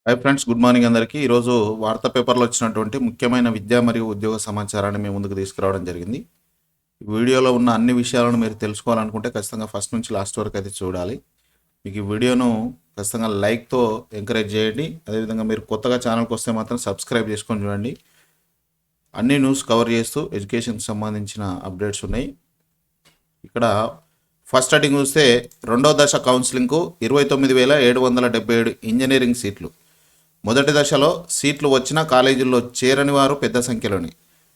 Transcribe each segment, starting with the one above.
Hi friends, good morning అందరికీ. ఈరోజు వార్తా పేపర్లో వచ్చినటువంటి ముఖ్యమైన విద్యా మరియు ఉద్యోగ సమాచారాన్ని మేము ముందుకు తీసుకురావడం జరిగింది. ఈ వీడియోలో ఉన్న అన్ని విషయాలను మీరు తెలుసుకోవాలనుకుంటే ఖచ్చితంగా ఫస్ట్ నుంచి లాస్ట్ వరకు అయితే చూడాలి. మీకు ఈ వీడియోను ఖచ్చితంగా లైక్తో ఎంకరేజ్ చేయండి. అదేవిధంగా మీరు కొత్తగా ఛానల్కి వస్తే మాత్రం సబ్స్క్రైబ్ చేసుకొని చూడండి. అన్ని న్యూస్ కవర్ చేస్తూ ఎడ్యుకేషన్కి సంబంధించిన అప్డేట్స్ ఉన్నాయి. ఇక్కడ ఫస్ట్ హెడ్డింగ్ చూస్తే రెండో దశ కౌన్సిలింగ్కు 29,777 ఇంజనీరింగ్ సీట్లు. మొదటి దశలో సీట్లు వచ్చిన కాలేజీల్లో చేరని వారు పెద్ద సంఖ్యలోని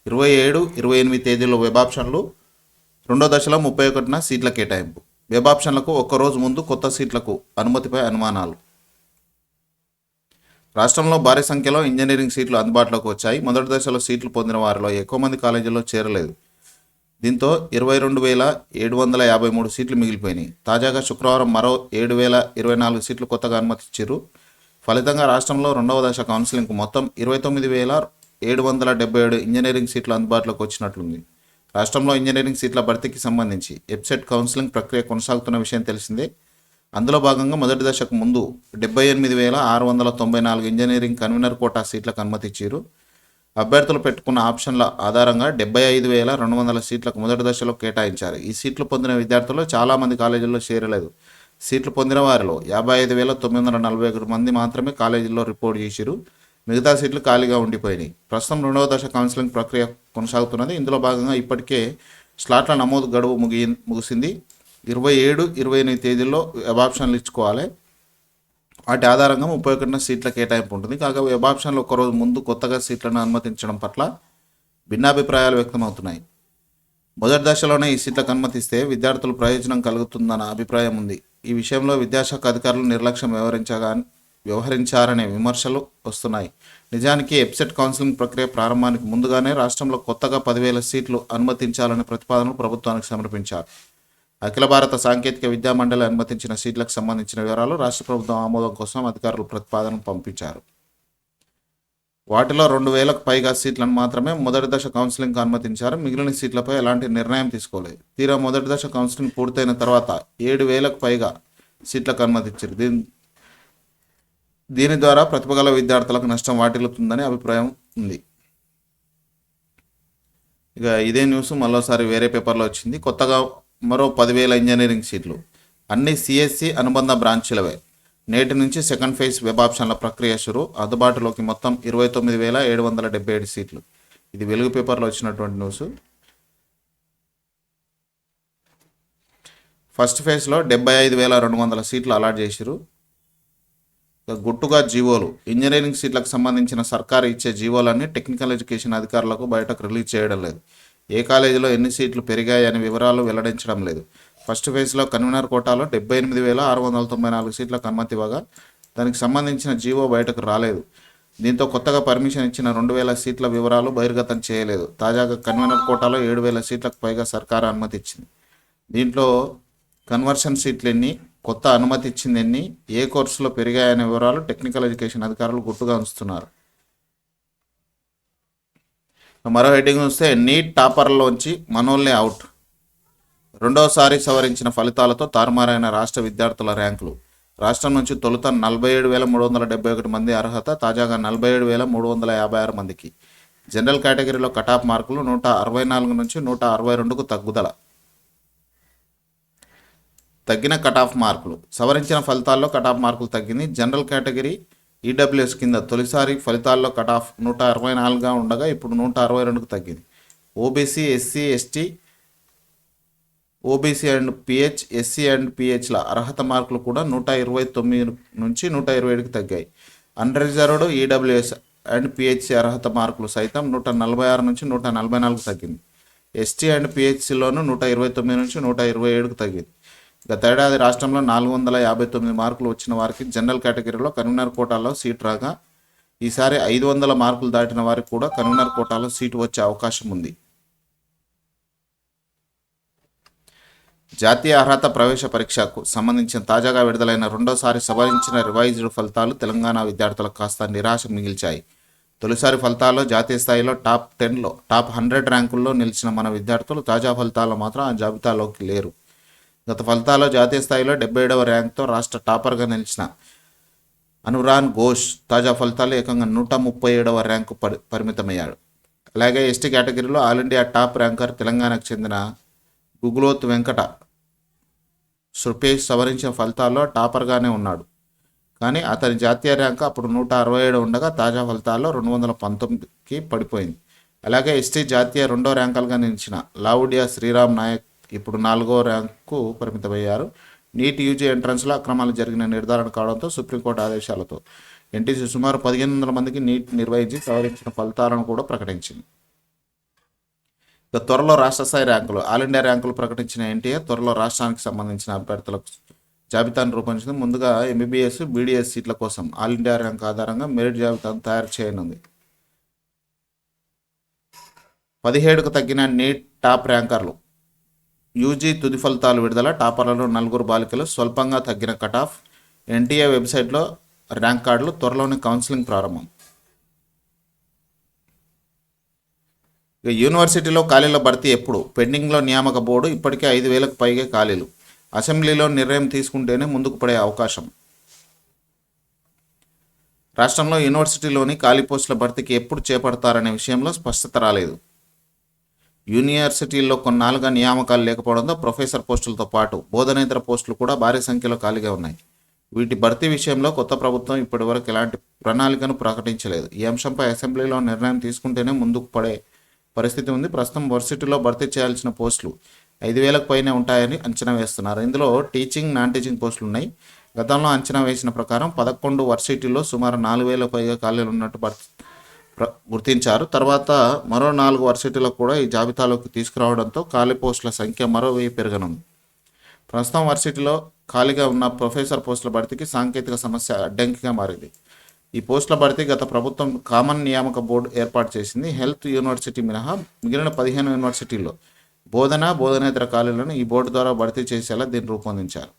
27, 28 తేదీల్లో వెబ్ ఆప్షన్లు. రెండో దశలో 31న సీట్ల కేటాయింపు. వెబ్ ఆప్షన్లకు ఒక్కరోజు ముందు కొత్త సీట్లకు అనుమతిపై అనుమానాలు. రాష్ట్రంలో భారీ సంఖ్యలో ఇంజనీరింగ్ సీట్లు అందుబాటులోకి వచ్చాయి. మొదటి దశలో సీట్లు పొందిన వారిలో ఎక్కువ మంది కాలేజీల్లో చేరలేదు. దీంతో 22,753 సీట్లు మిగిలిపోయినాయి. తాజాగా శుక్రవారం మరో 7,024 సీట్లు కొత్తగా అనుమతిచ్చారు. ఫలితంగా రాష్ట్రంలో రెండవ దశ కౌన్సిలింగ్కు మొత్తం 29,777 ఇంజనీరింగ్ సీట్లు అందుబాటులోకి వచ్చినట్లుంది. రాష్ట్రంలో ఇంజనీరింగ్ సీట్ల భర్తీకి సంబంధించి వెబ్సైట్ కౌన్సిలింగ్ ప్రక్రియ కొనసాగుతున్న విషయం తెలిసిందే. అందులో భాగంగా మొదటి దశకు ముందు 78,694 ఇంజనీరింగ్ కన్వీనర్ కోటా సీట్లకు అనుమతి ఇచ్చారు. అభ్యర్థులు పెట్టుకున్న ఆప్షన్ల ఆధారంగా 75,200 సీట్లకు మొదటి దశలో కేటాయించారు. ఈ సీట్లు పొందిన విద్యార్థులు చాలామంది కాలేజీల్లో చేరలేదు. సీట్లు పొందిన వారిలో 55,941 మంది మాత్రమే కాలేజీల్లో రిపోర్ట్ చేశారు. మిగతా సీట్లు ఖాళీగా ఉండిపోయినాయి. ప్రస్తుతం రెండవ దశ కౌన్సిలింగ్ ప్రక్రియ కొనసాగుతున్నది. ఇందులో భాగంగా ఇప్పటికే స్లాట్ల నమోదు గడువు ముగిసింది. 27, 28 తేదీల్లో వెబ్ ఆప్షన్లు ఇచ్చుకోవాలి. వాటి ఆధారంగా 31న సీట్ల కేటాయింపు ఉంటుంది. కాగా వెబ్ ఆప్షన్లు ఒకరోజు ముందు కొత్తగా సీట్లను అనుమతించడం పట్ల భిన్నాభిప్రాయాలు వ్యక్తమవుతున్నాయి. మొదటి దశలోనే ఈ సీట్లకు అనుమతిస్తే విద్యార్థులు ప్రయోజనం కలుగుతుందన్న అభిప్రాయం ఉంది. ఈ విషయంలో విద్యాశాఖ అధికారులు నిర్లక్ష్యం వ్యవహరించారనే విమర్శలు వస్తున్నాయి. నిజానికి వెబ్సైట్ కౌన్సిలింగ్ ప్రక్రియ ప్రారంభానికి ముందుగానే రాష్ట్రంలో కొత్తగా 10,000 సీట్లు అనుమతించాలనే ప్రతిపాదనలు ప్రభుత్వానికి సమర్పించారు. అఖిల భారత సాంకేతిక విద్యా మండలి అనుమతించిన సీట్లకు సంబంధించిన వివరాలు రాష్ట్ర ప్రభుత్వం ఆమోదం కోసం అధికారులు ప్రతిపాదనలు పంపించారు. వాటిలో 2,000కు పైగా సీట్లను మాత్రమే మొదటి దశ కౌన్సిలింగ్కి అనుమతించారు. మిగిలిన సీట్లపై ఎలాంటి నిర్ణయం తీసుకోలేదు. తీరా మొదటి దశ కౌన్సిలింగ్ పూర్తయిన తర్వాత 7,000కు పైగా సీట్లకు అనుమతించారు. దీని ద్వారా ప్రతిభ గల విద్యార్థులకు నష్టం వాటిల్లుతుందని అభిప్రాయం ఉంది. ఇక ఇదే న్యూస్ మరోసారి వేరే పేపర్లో వచ్చింది. కొత్తగా మరో 10,000 ఇంజనీరింగ్ సీట్లు. అన్ని సిఎస్సి అనుబంధ బ్రాంచీలవే. నేటి నుంచి సెకండ్ ఫేజ్ వెబ్ ఆప్షన్ల ప్రక్రియ షురు. అందుబాటులోకి మొత్తం 29,777 సీట్లు. ఇది వెలుగు పేపర్లో వచ్చినటువంటి న్యూస్. ఫస్ట్ ఫేజ్లో 75,200 సీట్లు అలాట్ చేసిరు. గుట్టుగా జీవోలు. ఇంజనీరింగ్ సీట్లకు సంబంధించిన సర్కారు ఇచ్చే జీవోలన్నీ టెక్నికల్ ఎడ్యుకేషన్ అధికారులకు బయటకు రిలీజ్ చేయడం లేదు. ఏ కాలేజీలో ఎన్ని సీట్లు పెరిగాయనే వివరాలు వెల్లడించడం లేదు. ఫస్ట్ ఫేజ్లో కన్వీనర్ కోటాలో 78,694 సీట్లకు అనుమతి ఇవ్వగా దానికి సంబంధించిన జీవో బయటకు రాలేదు. దీంతో కొత్తగా పర్మిషన్ ఇచ్చిన 2,000 సీట్ల వివరాలు బహిర్గతం చేయలేదు. తాజాగా కన్వీనర్ కోటాలో 7,000 సీట్లకు పైగా సర్కారు అనుమతి ఇచ్చింది. దీంట్లో కన్వర్షన్ సీట్లు ఎన్ని, కొత్త అనుమతి ఇచ్చింది ఎన్ని, ఏ కోర్సులో పెరిగాయనే వివరాలు టెక్నికల్ ఎడ్యుకేషన్ అధికారులు గుట్టుగా ఉంచుతున్నారు. మరో హెడ్డింగ్ చూస్తే నీట్ టాపర్లోంచి మనోల్నే అవుట్. రెండోసారి సవరించిన ఫలితాలతో తారుమారైన రాష్ట్ర విద్యార్థుల ర్యాంకులు. రాష్ట్రం నుంచి తొలుత 47,371 మంది అర్హత, తాజాగా 47,356 మందికి. జనరల్ కేటగిరీలో కటాఫ్ మార్కులు 164 నుంచి 162కు తగ్గుదల. తగ్గిన కటాఫ్ మార్కులు. సవరించిన ఫలితాల్లో కటాఫ్ మార్కులు తగ్గింది. జనరల్ కేటగిరీ ఈడబ్ల్యూఎస్ కింద తొలిసారి ఫలితాల్లో కటాఫ్ 164గా ఉండగా ఇప్పుడు 162కు తగ్గింది. OBC, SC, ST, OBC and PH, SC and పిహెచ్ల అర్హత మార్కులు కూడా 129 నుంచి 127కి తగ్గాయి. అన్రిజర్వ్డ్, ఈడబ్ల్యూఎస్ అండ్ పిహెచ్సి అర్హత మార్కులు సైతం 146 నుంచి 144కు తగ్గింది. ఎస్టీ అండ్ పిహెచ్సిలోనూ 129 నుంచి 127కు తగ్గింది. గతేడాది రాష్ట్రంలో 459 మార్కులు వచ్చిన వారికి జనరల్ కేటగిరీలో కన్వీనర్ కోటాలో సీటు రాగా ఈసారి 500 మార్కులు దాటిన వారికి కూడా కన్వీనర్ కోటాలో సీటు వచ్చే అవకాశం ఉంది. జాతీయ అర్హత ప్రవేశ పరీక్షకు సంబంధించిన తాజాగా విడుదలైన రెండోసారి సవరించిన రివైజ్డ్ ఫలితాలు తెలంగాణ విద్యార్థులకు కాస్త నిరాశ మిగిల్చాయి. తొలిసారి ఫలితాల్లో జాతీయ స్థాయిలో టాప్ 10లో టాప్ 100 ర్యాంకుల్లో నిలిచిన మన విద్యార్థులు తాజా ఫలితాల్లో మాత్రం ఆ జాబితాలోకి లేరు. గత ఫలితాల్లో జాతీయ స్థాయిలో 77వ ర్యాంక్తో రాష్ట్ర టాపర్గా నిలిచిన అనురాన్ ఘోష్ తాజా ఫలితాలు ఏకంగా 137వ ర్యాంకు పరిమితమయ్యాడు. అలాగే ఎస్టీ కేటగిరీలో ఆల్ ఇండియా టాప్ ర్యాంకర్ తెలంగాణకు చెందిన గుగులోత్ వెంకట సుపేష్ సవరించిన ఫలితాల్లో టాపర్గానే ఉన్నాడు. కానీ అతని జాతీయ ర్యాంకు అప్పుడు 167 ఉండగా తాజా ఫలితాల్లో 219కి పడిపోయింది. అలాగే ఎస్టీ జాతీయ 2వ ర్యాంకర్గా నిలిచిన లావుడియా శ్రీరామ్ నాయక్ ఇప్పుడు 4వ ర్యాంకు పరిమితమయ్యారు. నీట్ యూజీ ఎంట్రన్స్లో అక్రమాలు జరిగిన నిర్ధారణ కావడంతో సుప్రీంకోర్టు ఆదేశాలతో ఎన్టీసీ సుమారు 1500 మందికి నీట్ నిర్వహించి సవరించిన ఫలితాలను కూడా ప్రకటించింది. ఇక త్వరలో రాష్ట్ర స్థాయి ర్యాంకులు ఆల్ ఇండియా ర్యాంకులు ప్రకటించిన ఎన్టీఆర్ త్వరలో రాష్ట్రానికి సంబంధించిన అభ్యర్థులకు జాబితాను రూపొందించింది. ముందుగా ఎంబీబీఎస్ బీడీఎస్ సీట్ల కోసం ఆల్ ఇండియా ర్యాంక్ ఆధారంగా మెరిట్ జాబితాను తయారు చేయనుంది. 17కు తగ్గిన నీట్ టాప్ ర్యాంకర్లు యూజీ తుది ఫలితాలు విడుదల. టాపర్లలో 4 బాలికలు. స్వల్పంగా తగ్గిన కటాఫ్. ఎన్టీఏ వెబ్సైట్లో ర్యాంక్ కార్డులు. త్వరలోనే కౌన్సిలింగ్ ప్రారంభం. యూనివర్సిటీలో ఖాళీల భర్తీ ఎప్పుడు? పెండింగ్లో నియామక బోర్డు. ఇప్పటికే 5000కు పైగా ఖాళీలు. అసెంబ్లీలో నిర్ణయం తీసుకుంటేనే ముందుకు పడే అవకాశం. రాష్ట్రంలో యూనివర్సిటీలోని ఖాళీ పోస్టుల భర్తీకి ఎప్పుడు చేపడతారనే విషయంలో స్పష్టత రాలేదు. యూనివర్సిటీల్లో కొన్నాళ్ళుగా నియామకాలు లేకపోవడంతో ప్రొఫెసర్ పోస్టులతో పాటు బోధనేతర పోస్టులు కూడా భారీ సంఖ్యలో ఖాళీగా ఉన్నాయి. వీటి భర్తీ విషయంలో కొత్త ప్రభుత్వం ఇప్పటివరకు ఎలాంటి ప్రణాళికను ప్రకటించలేదు. ఈ అంశంపై అసెంబ్లీలో నిర్ణయం తీసుకుంటేనే ముందుకు పడే పరిస్థితి ఉంది. ప్రస్తుతం వర్సిటీలో భర్తీ చేయాల్సిన పోస్టులు 5000కు పైనే ఉంటాయని అంచనా వేస్తున్నారు. ఇందులో టీచింగ్, నాన్ టీచింగ్ పోస్టులు ఉన్నాయి. గతంలో అంచనా వేసిన ప్రకారం 11 వర్సిటీల్లో సుమారు 4000 పైగా ఖాళీలు ఉన్నట్టు గుర్తించారు. తర్వాత మరో 4 వర్సిటీలకు కూడా ఈ జాబితాలోకి తీసుకురావడంతో ఖాళీ పోస్టుల సంఖ్య మరో 1000 పెరగనుంది. ప్రస్తుతం వర్సిటీలో ఖాళీగా ఉన్న ప్రొఫెసర్ పోస్టుల భర్తీకి సాంకేతిక సమస్య అడ్డంకిగా మారింది. ఈ పోస్టుల భర్తీ గత ప్రభుత్వం కామన్ నియామక బోర్డు ఏర్పాటు చేసింది. హెల్త్ యూనివర్సిటీ మినహా మిగిలిన 15 యూనివర్సిటీల్లో బోధనేతర ఖాళీలను ఈ బోర్డు ద్వారా భర్తీ చేసేలా దీన్ని రూపొందించారు.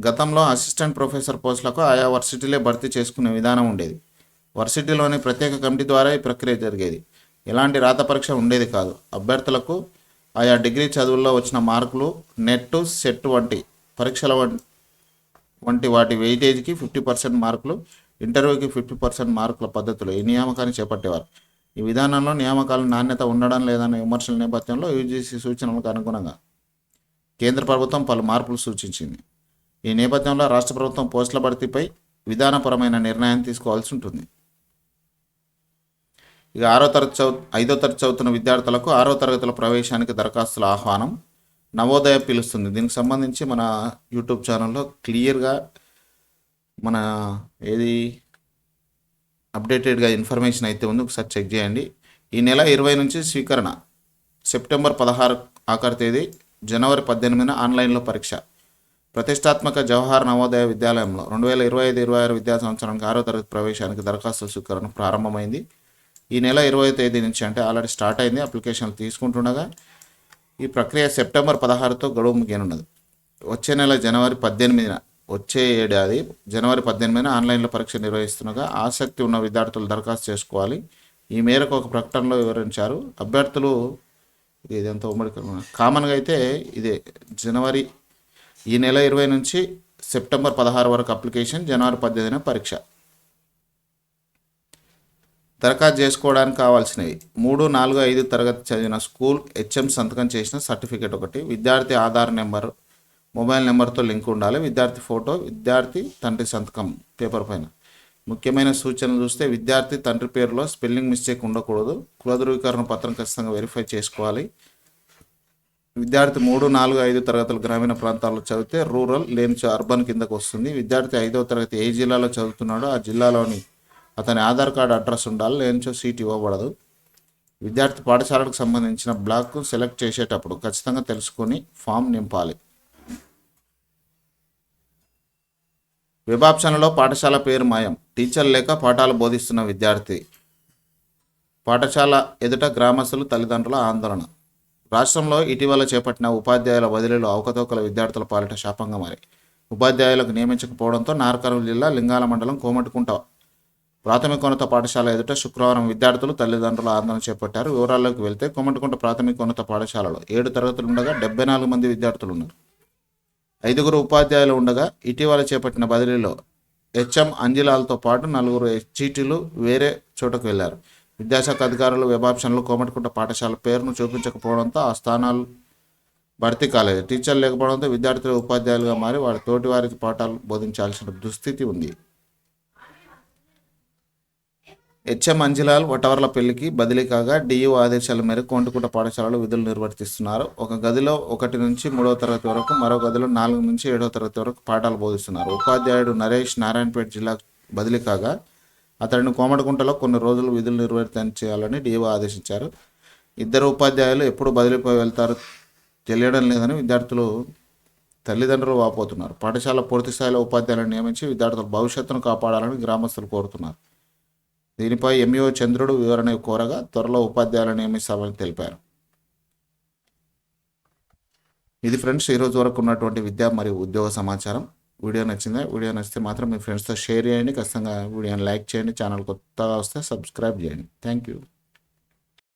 గతంలో అసిస్టెంట్ ప్రొఫెసర్ పోస్టులకు ఆయా వర్సిటీలే భర్తీ చేసుకునే విధానం ఉండేది. వర్సిటీలోని ప్రత్యేక కమిటీ ద్వారా ఈ ప్రక్రియ జరిగేది. ఎలాంటి రాత పరీక్ష ఉండేది కాదు. అభ్యర్థులకు ఆయా డిగ్రీ చదువుల్లో వచ్చిన మార్కులు, నెట్, సెట్ వంటి పరీక్షల వంటి వాటి వెయిటేజ్కి 50% మార్కులు, ఇంటర్వ్యూకి 50% మార్కుల పద్ధతులు ఈ నియామకాన్ని చేపట్టేవారు. ఈ విధానంలో నియామకాల నాణ్యత ఉండడం లేదన్న విమర్శల నేపథ్యంలో యూజీసీ సూచనలకు అనుగుణంగా కేంద్ర ప్రభుత్వం పలు మార్పులు సూచించింది. ఈ నేపథ్యంలో రాష్ట్ర ప్రభుత్వం పోస్టుల భర్తీపై విధానపరమైన నిర్ణయం తీసుకోవాల్సి ఉంటుంది. ఇక 5వ తరగతి చదువుతున్న విద్యార్థులకు 6వ తరగతుల ప్రవేశానికి దరఖాస్తుల ఆహ్వానం. నవోదయ పిలుస్తుంది. దీనికి సంబంధించి మన యూట్యూబ్ ఛానల్లో క్లియర్గా మన అప్డేటెడ్గా ఇన్ఫర్మేషన్ అయితే ఉంది. ఒకసారి చెక్ చేయండి. ఈ నెల 20 నుంచి స్వీకరణ. సెప్టెంబర్ 16 ఆఖరి తేదీ. జనవరి 18న ఆన్లైన్లో పరీక్ష. ప్రతిష్టాత్మక జవహర్ నవోదయ విద్యాలయంలో 2025-26 విద్యా సంవత్సరానికి 6వ తరగతి ప్రవేశానికి దరఖాస్తుల స్వీకరణ ప్రారంభమైంది. ఈ నెల 20వ తేదీ నుంచి అంటే ఆల్రెడీ స్టార్ట్ అయింది. అప్లికేషన్లు తీసుకుంటుండగా ఈ ప్రక్రియ సెప్టెంబర్ 16తో గడువు ముగియనున్నది. వచ్చే నెల వచ్చే ఏడాది జనవరి 18న ఆన్లైన్లో పరీక్ష నిర్వహిస్తుండగా ఆసక్తి ఉన్న విద్యార్థులు దరఖాస్తు చేసుకోవాలి. ఈ మేరకు ఒక ప్రకటనలో వివరించారు. అభ్యర్థులు ఇదంతా ఉమ్మడి కామన్గా అయితే ఇదే ఈ నెల 20 నుంచి సెప్టెంబర్ 16 వరకు అప్లికేషన్, జనవరి 18న పరీక్ష. దరఖాస్తు చేసుకోవడానికి కావాల్సినవి 3, 4, 5 తరగతి చదివిన స్కూల్ హెచ్ఎం సంతకం చేసిన సర్టిఫికేట్ ఒకటి, విద్యార్థి ఆధార్ నెంబర్, మొబైల్ నెంబర్తో లింక్ ఉండాలి, విద్యార్థి ఫోటో, విద్యార్థి తండ్రి సంతకం పేపర్ పైన. ముఖ్యమైన సూచనలు చూస్తే విద్యార్థి తండ్రి పేరులో స్పెల్లింగ్ మిస్టేక్ ఉండకూడదు. కుల ధృవీకరణ పత్రం ఖచ్చితంగా వెరిఫై చేసుకోవాలి. విద్యార్థి 3, 4, 5 తరగతులు గ్రామీణ ప్రాంతాల్లో చదివితే రూరల్ లేనిచో అర్బన్ కిందకు వస్తుంది. విద్యార్థి 5వ తరగతి ఏ జిల్లాలో చదువుతున్నాడో ఆ జిల్లాలోని అతని ఆధార్ కార్డు అడ్రస్ ఉండాలి, లేనిచో సీట్ ఇవ్వబడదు. విద్యార్థి పాఠశాలకు సంబంధించిన బ్లాక్ సెలెక్ట్ చేసేటప్పుడు ఖచ్చితంగా తెలుసుకొని ఫామ్ నింపాలి. వెబ్ ఆప్షన్లో పాఠశాల పేరు మాయం. టీచర్ లేక పాఠాలు బోధిస్తున్న విద్యార్థి. పాఠశాల ఎదుట గ్రామస్తులు, తల్లిదండ్రుల ఆందోళన. రాష్ట్రంలో ఇటీవల చేపట్టిన ఉపాధ్యాయుల బదిలీలో అవకతవకల విద్యార్థుల పాలిట శాపంగా మారి ఉపాధ్యాయులకు నియమించకపోవడంతో నార్కర్నూలు జిల్లా లింగాల మండలం కోమటికుంట ప్రాథమికోన్నత పాఠశాల ఎదుట శుక్రవారం విద్యార్థులు, తల్లిదండ్రుల ఆందోళన చేపట్టారు. వివరాల్లోకి వెళ్తే కోమటికుంట ప్రాథమికోన్నత పాఠశాలలో 7 తరగతులు ఉండగా 74 మంది విద్యార్థులు ఉన్నారు. 5 ఉపాధ్యాయులు ఉండగా ఇటీవల చేపట్టిన బదిలీలో హెచ్ఎం అంజిలాల్తో పాటు 4 హెచ్ఈటీలు వేరే చోటకు వెళ్లారు. విద్యాశాఖ అధికారులు వెబ్ ఆప్షన్లో కోమటికుంట పాఠశాల పేరును చూపించకపోవడంతో ఆ స్థానాలు భర్తీ కాలేదు. టీచర్లు లేకపోవడంతో విద్యార్థులు ఉపాధ్యాయులుగా మారి వారి తోటి వారికి పాఠాలు బోధించాల్సిన దుస్థితి ఉంది. హెచ్ఎం అంజిలాల్ వటవర్లపల్లికి బదిలీ కాగా డిఈఓ ఆదేశాల మేరకు కోమటికుంట పాఠశాలలో విధులు నిర్వర్తిస్తున్నారు. ఒక గదిలో 1 నుంచి 3వ తరగతి వరకు, మరో గదిలో 4 నుంచి 7వ తరగతి వరకు పాఠాలు బోధిస్తున్నారు. ఉపాధ్యాయుడు నరేష్ నారాయణపేట జిల్లాకు బదిలీ కాగా అతడిని కోమటికుంటలో కొన్ని రోజులు విధులు నిర్వర్తించాలని డిఈఓ ఆదేశించారు. 2 ఉపాధ్యాయులు ఎప్పుడు బదిలీపై వెళ్తారో తెలియడం లేదని విద్యార్థులు తల్లిదండ్రులు వాపోతున్నారు. పాఠశాల పూర్తి స్థాయిలో ఉపాధ్యాయులను నియమించి విద్యార్థుల భవిష్యత్తును కాపాడాలని గ్రామస్తులు కోరుతున్నారు. దీనిపై ఎంఈఓ చంద్రుడు వివరణ కోరగా త్వరలో ఉపాధ్యాయులను నియమిస్తామని తెలిపారు. ఇది ఫ్రెండ్స్ ఈరోజు వరకు ఉన్నటువంటి విద్యా మరియు ఉద్యోగ సమాచారం. వీడియో నచ్చిందా? వీడియో నచ్చితే మాత్రం మీ ఫ్రెండ్స్తో షేర్ చేయండి. ఖచ్చితంగా వీడియోని లైక్ చేయండి. ఛానల్ కొత్తగా వస్తే సబ్స్క్రైబ్ చేయండి. Thank you.